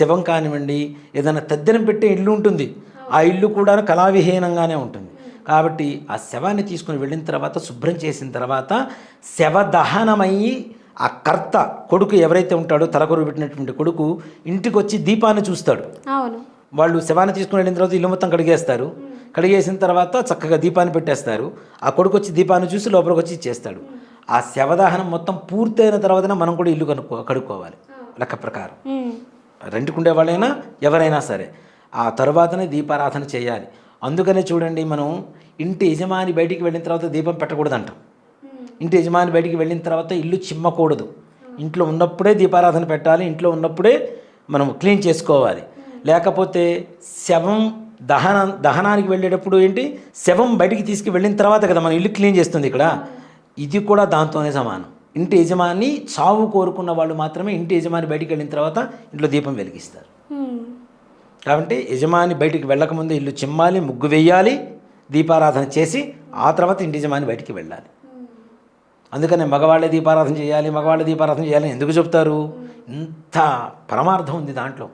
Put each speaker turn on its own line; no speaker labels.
శవం కానివ్వండి, ఏదైనా తద్దినం పెట్టే ఇల్లు ఉంటుంది, ఆ ఇల్లు కూడా కళావిహీనంగానే ఉంటుంది. కాబట్టి ఆ శవాన్ని తీసుకుని వెళ్ళిన తర్వాత శుభ్రం చేసిన తర్వాత శవదహనమయ్యి ఆ కర్త కొడుకు ఎవరైతే ఉంటాడో తలకొరు పెట్టినటువంటి కొడుకు ఇంటికి వచ్చి దీపాన్ని చూస్తాడు.
అవును.
వాళ్ళు శవాన్ని తీసుకుని వెళ్ళిన తర్వాత ఇల్లు మొత్తం కడిగేస్తారు. కడిగేసిన తర్వాత చక్కగా దీపాన్ని పెట్టేస్తారు. ఆ కొడుకు వచ్చి దీపాన్ని చూసి లోపలికి వచ్చి ఇచ్చేస్తాడు. ఆ శవదహనం మొత్తం పూర్తయిన తర్వాతనే మనం కూడా ఇల్లు కడుక్కోవాలి లెక్క ప్రకారం. రెంట్కుండే వాళ్ళైనా ఎవరైనా సరే ఆ తర్వాతనే దీపారాధన చేయాలి. అందుకనే చూడండి, మనం ఇంటి యజమాని బయటికి వెళ్ళిన తర్వాత దీపం పెట్టకూడదు అంటాం. ఇంటి యజమాని బయటికి వెళ్ళిన తర్వాత ఇల్లు చిమ్మకూడదు. ఇంట్లో ఉన్నప్పుడే దీపారాధన పెట్టాలి. ఇంట్లో ఉన్నప్పుడే మనం క్లీన్ చేసుకోవాలి. లేకపోతే శవం దహనానికి వెళ్ళేటప్పుడు ఏంటి, శవం బయటికి తీసుకు వెళ్ళిన తర్వాత కదా మనం ఇల్లు క్లీన్ చేస్తుంది. ఇక్కడ ఇది కూడా దాంతోనే సమానం. ఇంటి యజమాని చావు కోరుకున్న వాళ్ళు మాత్రమే ఇంటి యజమాని బయటికి వెళ్ళిన తర్వాత ఇంట్లో దీపం వెలిగిస్తారు. కాబట్టి యజమాని బయటికి వెళ్ళకముందే ఇల్లు చిమ్మాలి, ముగ్గు వేయాలి, దీపారాధన చేసి ఆ తర్వాత ఇంటి యజమాని బయటికి వెళ్ళాలి. అందుకనే మగవాళ్ళే దీపారాధన చేయాలి, మగవాళ్ళే దీపారాధన చేయాలని ఎందుకు చెప్తారు? ఇంత పరమార్థం ఉంది దాంట్లో.